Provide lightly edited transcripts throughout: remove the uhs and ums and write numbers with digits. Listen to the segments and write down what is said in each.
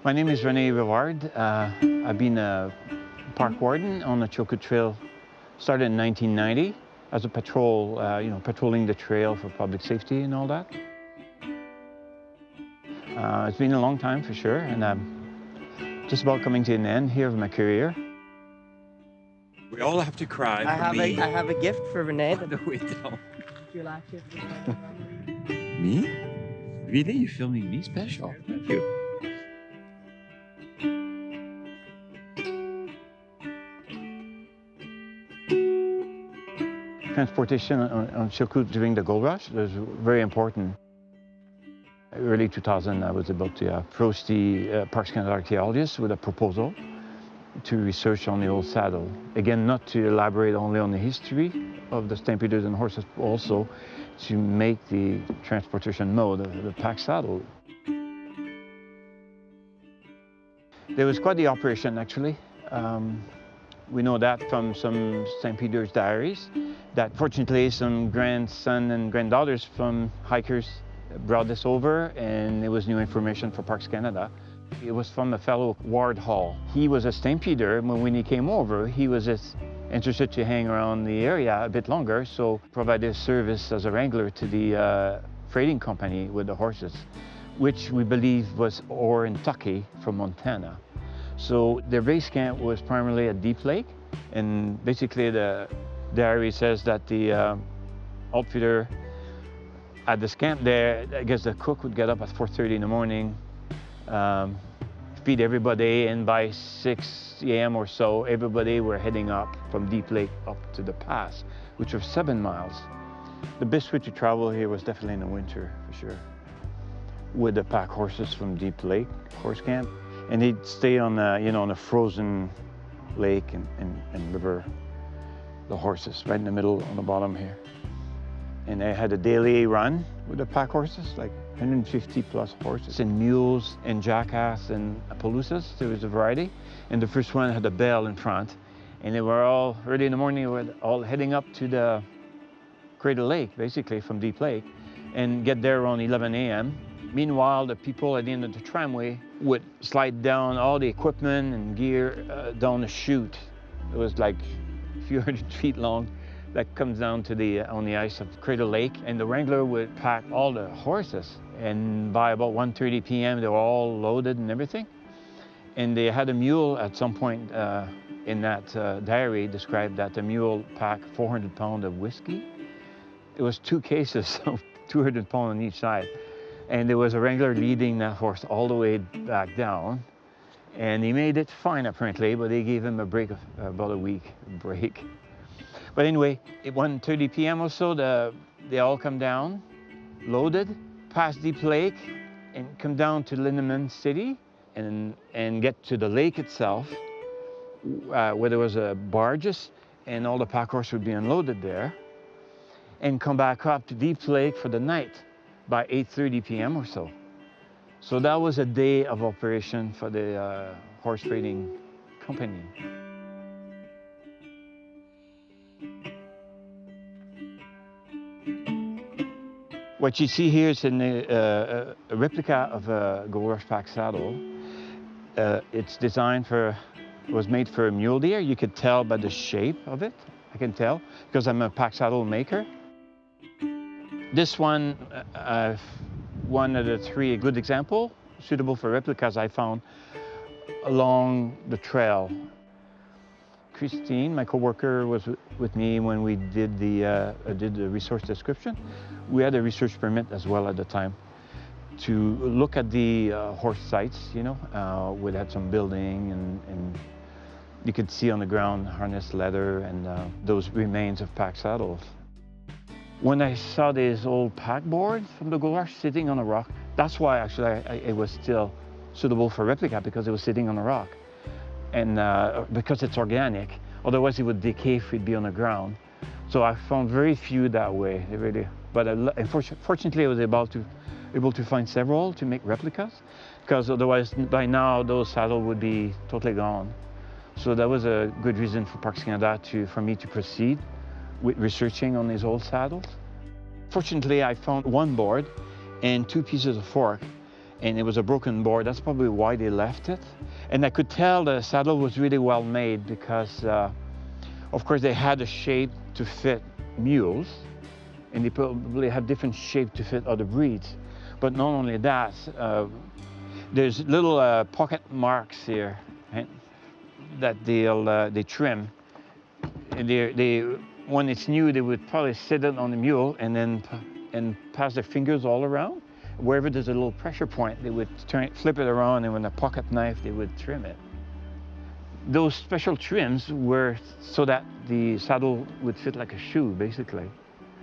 My name is Rene Rivard. I've been a park warden on the Chilkoot Trail, started in 1990 as a patrol, patrolling the trail for public safety and all that. It's been a long time for sure, and I'm just about coming to an end here of my career. We all have to cry I for me. have a gift for Rene. No, we don't. Would you like it? Me? Really? You're filming me special? Thank you. Transportation on Chilkoot during the gold rush was very important. Early 2000, I was about to approach the Parks Canada archaeologists with a proposal to research on the old saddle. Again, not to elaborate only on the history of the stampeders and horses, but also to make the transportation mode of the pack saddle. There was quite the operation, actually. We know that from some stampeders' diaries, that fortunately some grandson and granddaughters from hikers brought this over, and it was new information for Parks Canada. It was from a fellow Ward Hall. He was a stampeder, but when he came over, he was just interested to hang around the area a bit longer, so provided service as a wrangler to the freighting company with the horses, which we believe was Orr and Tucky from Montana. So their base camp was primarily at Deep Lake, and basically the diary says that the outfitter at this camp there, I guess the cook would get up at 4:30 in the morning, feed everybody, and by 6 a.m. or so, everybody were heading up from Deep Lake up to the pass, which was 7 miles. The best way to travel here was definitely in the winter, for sure, with the pack horses from Deep Lake horse camp. And he'd stay on on a frozen lake and river, the horses, right in the middle on the bottom here. And they had a daily run with the pack horses, like 150 plus horses, and mules and jackass and Appaloosas. There was a variety. And the first one had a bell in front. And they were all, early in the morning, were all heading up to the Crater Lake, basically from Deep Lake, and get there around 11 a.m. Meanwhile, the people at the end of the tramway would slide down all the equipment and gear down the chute. It was like a few hundred feet long that comes down to on the ice of Crater Lake, and the wrangler would pack all the horses. And by about 1:30 p.m., they were all loaded and everything. And they had a mule at some point in that diary described that the mule packed 400 pounds of whiskey. It was 2 cases of 200 pounds on each side. And there was a wrangler leading that horse all the way back down. And he made it fine, apparently, but they gave him a break of about a week break. But anyway, at 1:30 p.m. or so, they all come down, loaded, past Deep Lake, and come down to Lindeman City, and get to the lake itself, where there was barges, and all the pack horses would be unloaded there, and come back up to Deep Lake for the night by 8:30 p.m. or so. So that was a day of operation for the horse freighting company. What you see here is a replica of a gold rush pack saddle. It's designed was made for a mule deer. You could tell by the shape of it. I can tell because I'm a pack saddle maker. This one, one of the 3 good example, suitable for replicas I found along the trail. Christine, my coworker, was with me when we did the resource description. We had a research permit as well at the time to look at the horse sites, we had some building and you could see on the ground harness leather and those remains of pack saddles. When I saw this old pack board from the gold rush sitting on a rock, that's why actually it was still suitable for replica, because it was sitting on a rock. And because it's organic, otherwise it would decay if it'd be on the ground. So I found very few that way, really. But fortunately I was able to find several to make replicas, because otherwise by now those saddles would be totally gone. So that was a good reason for Parks Canada for me to proceed with researching on these old saddles. Fortunately, I found 1 board and 2 pieces of fork, and it was a broken board. That's probably why they left it. And I could tell the saddle was really well made because, of course, they had a shape to fit mules, and they probably have different shape to fit other breeds. But not only that, there's little pocket marks here, right, that they trim. And when it's new, they would probably sit it on the mule and pass their fingers all around. Wherever there's a little pressure point, they would flip it around, and with a pocket knife, they would trim it. Those special trims were so that the saddle would fit like a shoe, basically,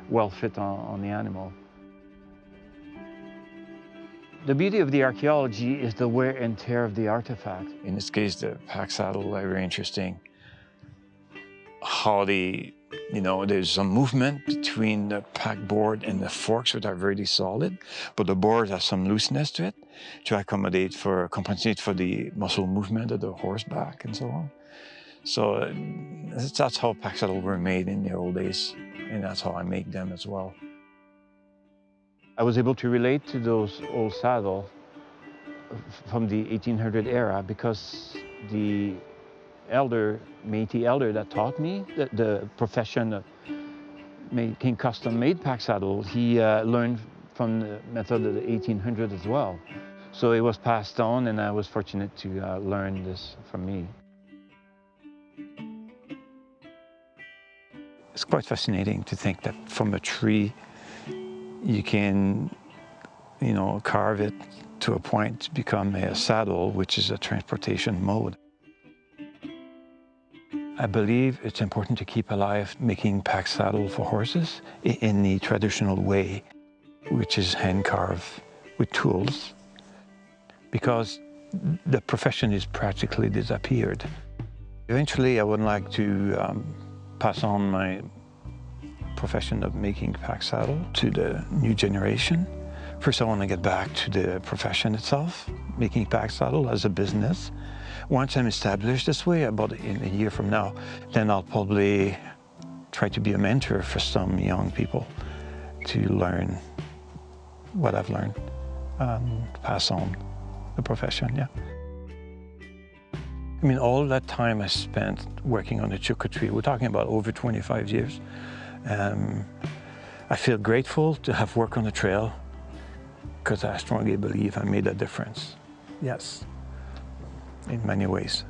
well fit on the animal. The beauty of the archaeology is the wear and tear of the artifact. In this case, the pack saddle are very interesting. How there's some movement between the pack board and the forks, which are very solid, but the board has some looseness to it to compensate for the muscle movement of the horseback and so on. So that's how pack saddles were made in the old days, and that's how I make them as well. I was able to relate to those old saddles from the 1800 era because the Métis elder that taught me the profession of making custom-made pack saddles, he learned from the method of the 1800 as well. So it was passed on, and I was fortunate to learn this from me. It's quite fascinating to think that from a tree you can, carve it to a point to become a saddle, which is a transportation mode. I believe it's important to keep alive making pack saddle for horses in the traditional way, which is hand carved with tools, because the profession is practically disappeared. Eventually, I would like to pass on my profession of making pack saddle to the new generation. First, I want to get back to the profession itself, making pack saddle as a business. Once I'm established this way, about in a year from now, then I'll probably try to be a mentor for some young people to learn what I've learned and pass on the profession, yeah. I mean, all that time I spent working on the Chilkoot Trail, we're talking about over 25 years. I feel grateful to have worked on the trail because I strongly believe I made a difference. Yes, in many ways.